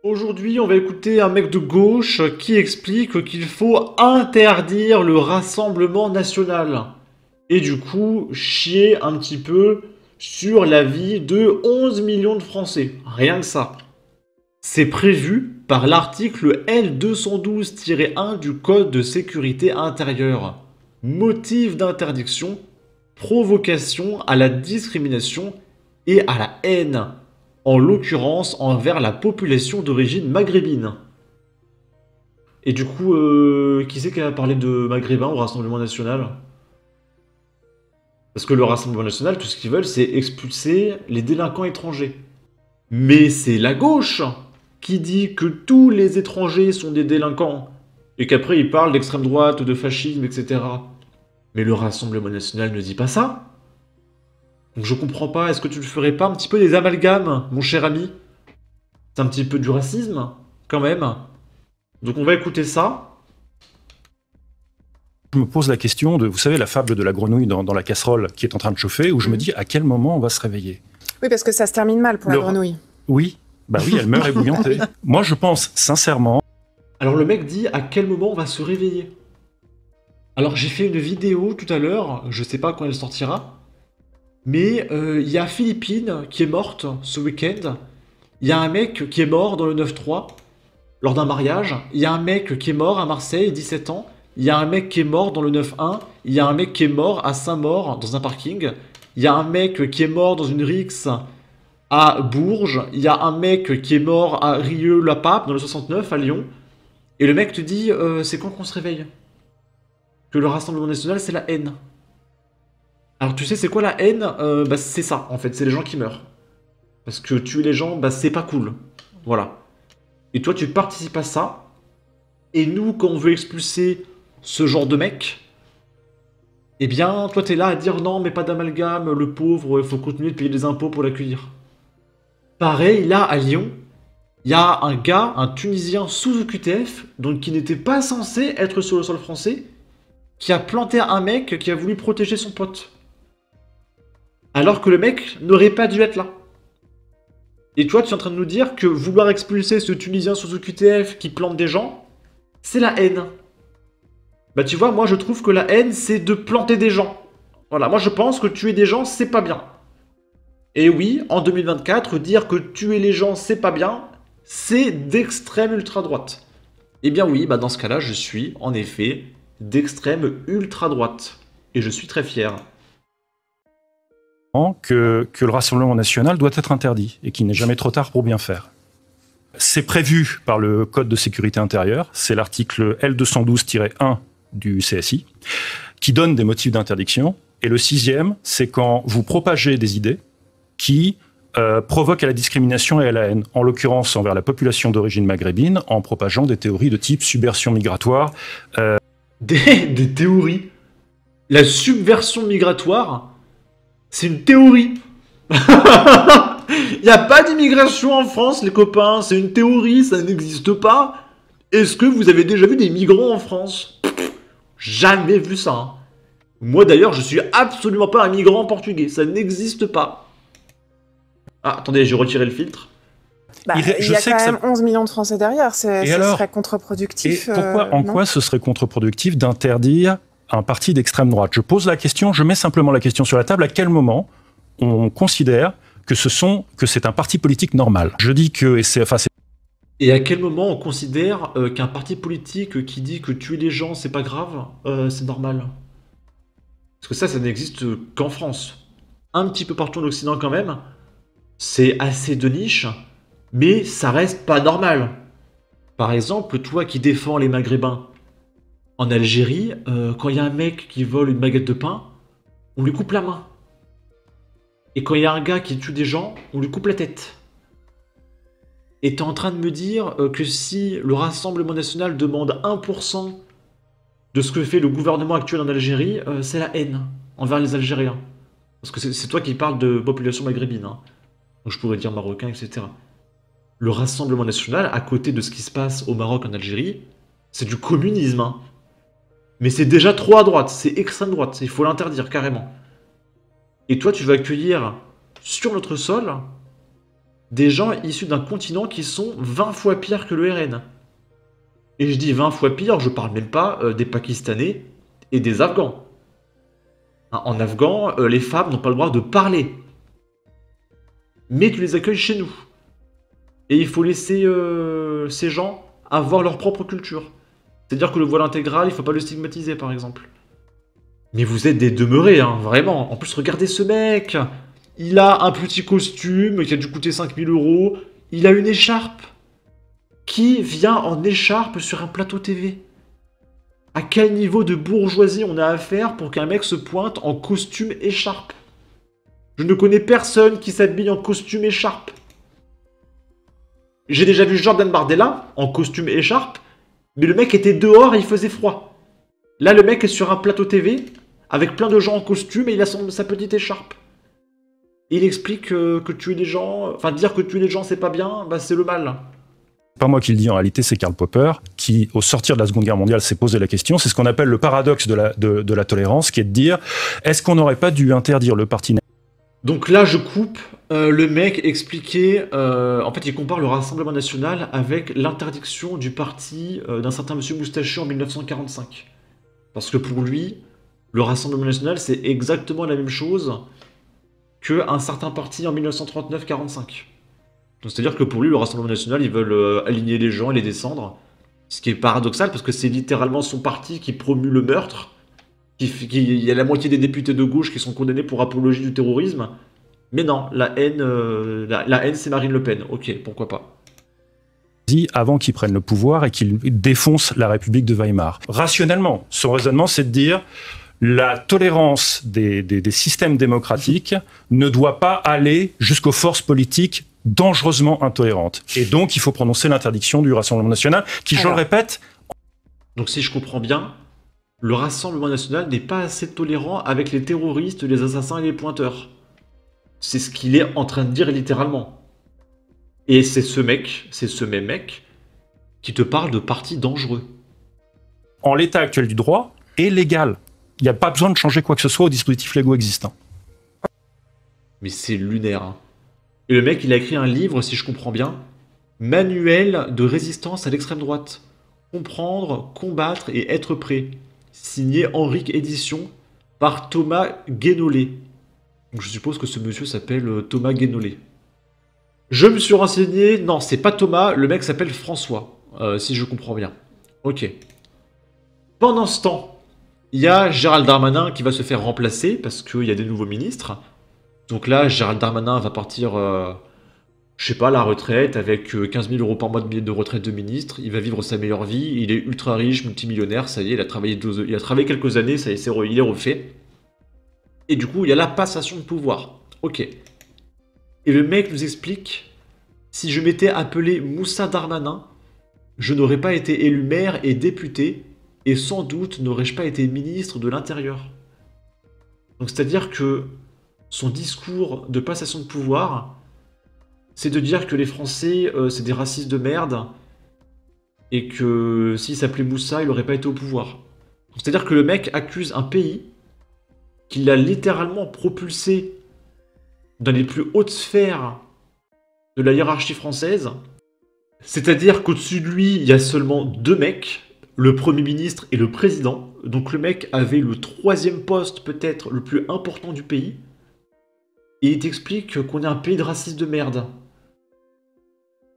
Aujourd'hui, on va écouter un mec de gauche qui explique qu'il faut interdire le Rassemblement national. Et du coup, chier un petit peu sur la vie de 11 millions de Français. Rien que ça. C'est prévu par l'article L212-1 du Code de sécurité intérieure. Motif d'interdiction, provocation à la discrimination et à la haine, en l'occurrence envers la population d'origine maghrébine. Et du coup, qui c'est qui a parlé de maghrébins au Rassemblement national? Parce que le Rassemblement national, tout ce qu'ils veulent, c'est expulser les délinquants étrangers. Mais c'est la gauche qui dit que tous les étrangers sont des délinquants, et qu'après ils parlent d'extrême droite, de fascisme, etc. Mais le Rassemblement national ne dit pas ça. Donc je comprends pas, est-ce que tu ne ferais pas un petit peu des amalgames, mon cher ami? C'est un petit peu du racisme, quand même. Donc on va écouter ça. Je me pose la question de, vous savez, la fable de la grenouille dans la casserole qui est en train de chauffer, où je me dis à quel moment on va se réveiller. Oui, parce que ça se termine mal pour la grenouille. Oui, bah oui, elle meurt ébouillantée. Moi, je pense sincèrement... Alors le mec dit à quel moment on va se réveiller. Alors j'ai fait une vidéo tout à l'heure, je sais pas quand elle sortira, mais il y a Philippine qui est morte ce week-end. Il y a un mec qui est mort dans le 9-3 lors d'un mariage. Il y a un mec qui est mort à Marseille, 17 ans. Il y a un mec qui est mort dans le 9-1. Il y a un mec qui est mort à Saint-Maur dans un parking. Il y a un mec qui est mort dans une rixe à Bourges. Il y a un mec qui est mort à Rieux-la-Pape dans le 69 à Lyon. Et le mec te dit c'est quand qu'on se réveille? Que le Rassemblement national c'est la haine. Alors tu sais c'est quoi la haine? Bah c'est ça en fait, c'est les gens qui meurent. Parce que tuer les gens, bah c'est pas cool. Voilà. Et toi tu participes à ça. Et nous quand on veut expulser ce genre de mec, eh bien toi t'es là à dire non mais pas d'amalgame, le pauvre, il faut continuer de payer des impôts pour l'accueillir. Pareil là à Lyon, il y a un gars, un Tunisien sous OQTF, donc qui n'était pas censé être sur le sol français, qui a planté un mec qui a voulu protéger son pote. Alors que le mec n'aurait pas dû être là. Et toi, tu es en train de nous dire que vouloir expulser ce Tunisien sous OQTF qui plante des gens, c'est la haine. Bah tu vois, moi je trouve que la haine, c'est de planter des gens. Voilà, moi je pense que tuer des gens, c'est pas bien. Et oui, en 2024, dire que tuer les gens, c'est pas bien, c'est d'extrême ultra-droite. Eh bien oui, bah dans ce cas-là, je suis, en effet, d'extrême ultra-droite. Et je suis très fier. Que le Rassemblement national doit être interdit, et qu'il n'est jamais trop tard pour bien faire. C'est prévu par le Code de sécurité intérieure, c'est l'article L212-1 du CSI, qui donne des motifs d'interdiction. Et le 6e, c'est quand vous propagez des idées qui provoquent à la discrimination et à la haine, en l'occurrence envers la population d'origine maghrébine, en propageant des théories de type subversion migratoire. Des théories? La subversion migratoire, c'est une théorie. Il n'y a pas d'immigration en France, les copains, c'est une théorie, ça n'existe pas. Est-ce que vous avez déjà vu des migrants en France? Jamais vu ça. Hein. Moi d'ailleurs, je suis absolument pas un migrant portugais, ça n'existe pas. Ah, attendez, j'ai retiré le filtre. Bah, il y a quand même 11 millions de Français derrière, ce serait contre-productif. Et pourquoi, en quoi ce serait contre-productif d'interdire un parti d'extrême droite? Je pose la question, je mets simplement la question sur la table, à quel moment on considère que c'est un parti politique normal? Je dis que... Et à quel moment on considère qu'un parti politique qui dit que tuer les gens c'est pas grave, c'est normal? Parce que ça n'existe qu'en France. Un petit peu partout en Occident quand même. C'est assez de niche, mais ça reste pas normal. Par exemple, toi qui défends les Maghrébins, en Algérie, quand il y a un mec qui vole une baguette de pain, on lui coupe la main. Et quand il y a un gars qui tue des gens, on lui coupe la tête. Et t'es en train de me dire que si le Rassemblement national demande 1% de ce que fait le gouvernement actuel en Algérie, c'est la haine envers les Algériens. Parce que c'est toi qui parles de population maghrébine. Hein. Donc je pourrais dire marocain, etc. Le Rassemblement national, à côté de ce qui se passe au Maroc, en Algérie, c'est du communisme. Hein. Mais c'est déjà trop à droite, c'est extrême droite, il faut l'interdire carrément. Et toi, tu vas accueillir sur notre sol des gens issus d'un continent qui sont 20 fois pires que le RN. Et je dis 20 fois pire, je parle même pas des Pakistanais et des Afghans. Hein, en Afghan, les femmes n'ont pas le droit de parler. Mais tu les accueilles chez nous. Et il faut laisser ces gens avoir leur propre culture. C'est-à-dire que le voile intégral, il faut pas le stigmatiser, par exemple. Mais vous êtes des demeurés, hein, vraiment. En plus, regardez ce mec. Il a un petit costume qui a dû coûter 5000 €. Il a une écharpe. Qui vient en écharpe sur un plateau TV? À quel niveau de bourgeoisie on a affaire pour qu'un mec se pointe en costume écharpe? Je ne connais personne qui s'habille en costume écharpe. J'ai déjà vu Jordan Bardella en costume écharpe, mais le mec était dehors et il faisait froid. Là, le mec est sur un plateau TV avec plein de gens en costume et il a sa petite écharpe. Et il explique que tuer les gens, enfin dire que tuer les gens c'est pas bien, bah c'est le mal. Pas moi qui le dis, en réalité, c'est Karl Popper qui, au sortir de la Seconde Guerre mondiale, s'est posé la question. C'est ce qu'on appelle le paradoxe de la tolérance, qui est de dire, est-ce qu'on n'aurait pas dû interdire le parti nazi? Donc là, je coupe. Le mec expliquait... en fait, il compare le Rassemblement National avec l'interdiction du parti d'un certain monsieur Moustachu en 1945. Parce que pour lui, le Rassemblement National, c'est exactement la même chose qu'un certain parti en 1939-45. C'est-à-dire que pour lui, le Rassemblement National, ils veulent aligner les gens et les descendre. Ce qui est paradoxal, parce que c'est littéralement son parti qui promue le meurtre. Il y a la moitié des députés de gauche qui sont condamnés pour apologie du terrorisme. Mais non, la haine, c'est Marine Le Pen. Ok, pourquoi pas. Avant qu'ils prennent le pouvoir et qu'ils défoncent la République de Weimar. Rationnellement, son raisonnement, c'est de dire... La tolérance des systèmes démocratiques ne doit pas aller jusqu'aux forces politiques dangereusement intolérantes. Et donc, il faut prononcer l'interdiction du Rassemblement National, qui, je le répète... Donc, si je comprends bien, le Rassemblement National n'est pas assez tolérant avec les terroristes, les assassins et les pointeurs. C'est ce qu'il est en train de dire littéralement. Et c'est ce même mec, qui te parle de partis dangereux. En l'état actuel du droit, est légal. Il n'y a pas besoin de changer quoi que ce soit aux dispositifs légaux existants. Mais c'est lunaire. Hein. Et le mec, il a écrit un livre, si je comprends bien, Manuel de résistance à l'extrême droite. Comprendre, combattre et être prêt. Signé Henrique Édition par Thomas Guénolé. Donc je suppose que ce monsieur s'appelle Thomas Guénolé. Je me suis renseigné. Non, c'est pas Thomas, le mec s'appelle François. Si je comprends bien. Ok. Pendant ce temps, il y a Gérald Darmanin qui va se faire remplacer parce qu'il y a des nouveaux ministres. Donc là, Gérald Darmanin va partir, je sais pas, à la retraite avec 15 000 € par mois de retraite de ministre. Il va vivre sa meilleure vie. Il est ultra riche, multimillionnaire. Ça y est, il a travaillé quelques années. Ça y est, il est refait. Et du coup, il y a la passation de pouvoir. Ok. Et le mec nous explique, si je m'étais appelé Moussa Darmanin, je n'aurais pas été élu maire et député. Et sans doute n'aurais-je pas été ministre de l'Intérieur. Donc c'est-à-dire que son discours de passation de pouvoir, c'est de dire que les Français, c'est des racistes de merde, et que s'il s'appelait Moussa, il n'aurait pas été au pouvoir. C'est-à-dire que le mec accuse un pays qui l'a littéralement propulsé dans les plus hautes sphères de la hiérarchie française. C'est-à-dire qu'au-dessus de lui, il y a seulement 2 mecs, le Premier ministre et le Président. Donc le mec avait le 3e poste peut-être le plus important du pays. Et il t'explique qu'on est un pays de racistes de merde.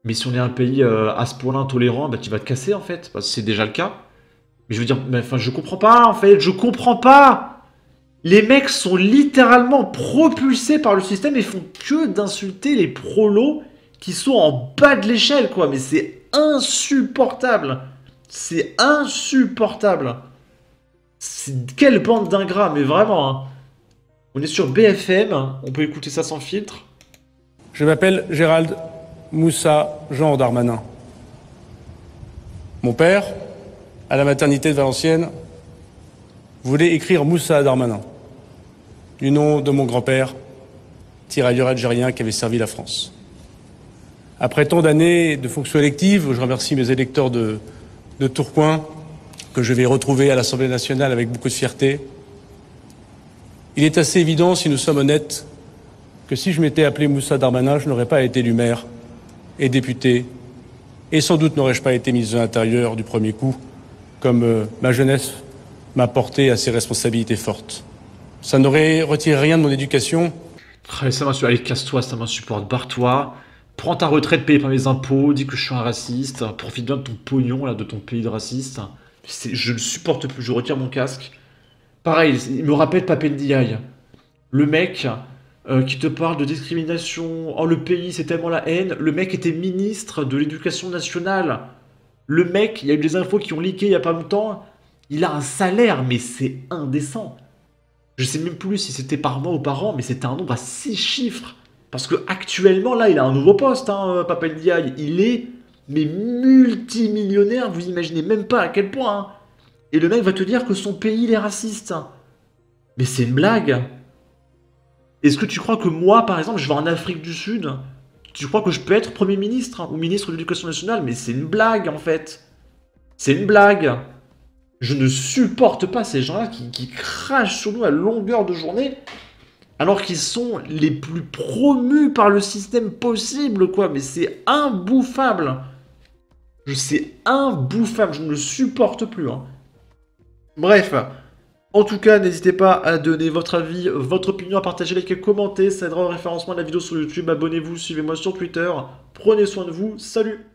Mais si on est un pays à ce point-là intolérant, bah tu vas te casser en fait. Parce que c'est déjà le cas. Mais je veux dire, je comprends pas en fait, je comprends pas. Les mecs sont littéralement propulsés par le système et font que d'insulter les prolos qui sont en bas de l'échelle quoi. Mais c'est insupportable. C'est insupportable. Quelle bande d'ingrats, mais vraiment. Hein. On est sur BFM, on peut écouter ça sans filtre. Je m'appelle Gérald Moussa Jean Darmanin. Mon père, à la maternité de Valenciennes, voulait écrire Moussa Darmanin, du nom de mon grand-père, tirailleur algérien qui avait servi la France. Après tant d'années de fonctions électives, je remercie mes électeurs de Tourcoing, que je vais retrouver à l'Assemblée nationale avec beaucoup de fierté. Il est assez évident, si nous sommes honnêtes, que si je m'étais appelé Moussa Darmanin, je n'aurais pas été élu maire et député, et sans doute n'aurais-je pas été ministre de l'Intérieur du premier coup, comme ma jeunesse m'a porté à ces responsabilités fortes. Ça n'aurait retiré rien de mon éducation. Ça m'insulte. Allez, casse-toi, ça m'insupporte. Barre-toi. Prends ta retraite payée par mes impôts. Dis que je suis un raciste. Profite bien de ton pognon, là, de ton pays de raciste. Je ne supporte plus. Je retire mon casque. Pareil, il me rappelle Pape Ndiaye. Le mec qui te parle de discrimination. Oh, le pays, c'est tellement la haine. Le mec était ministre de l'Éducation nationale. Le mec, il y a eu des infos qui ont leaké il n'y a pas longtemps. Il a un salaire, mais c'est indécent. Je sais même plus si c'était par mois ou par an, mais c'était un nombre à 6 chiffres. Parce que actuellement, là, il a un nouveau poste, hein, Pape Ndiaye. Il est, mais multimillionnaire, vous imaginez même pas à quel point. Hein. Et le mec va te dire que son pays, il est raciste. Mais c'est une blague. Est-ce que tu crois que moi, par exemple, je vais en Afrique du Sud? Tu crois que je peux être Premier ministre ou ministre de l'Éducation nationale? Mais c'est une blague, en fait. C'est une blague. Je ne supporte pas ces gens-là qui crachent sur nous à longueur de journée, alors qu'ils sont les plus promus par le système possible, quoi. Mais c'est imbouffable. C'est imbouffable, je ne le supporte plus. Hein. Bref, en tout cas, n'hésitez pas à donner votre avis, votre opinion, à partager, liker, commenter. Ça aidera au référencement de la vidéo sur YouTube. Abonnez-vous, suivez-moi sur Twitter. Prenez soin de vous. Salut!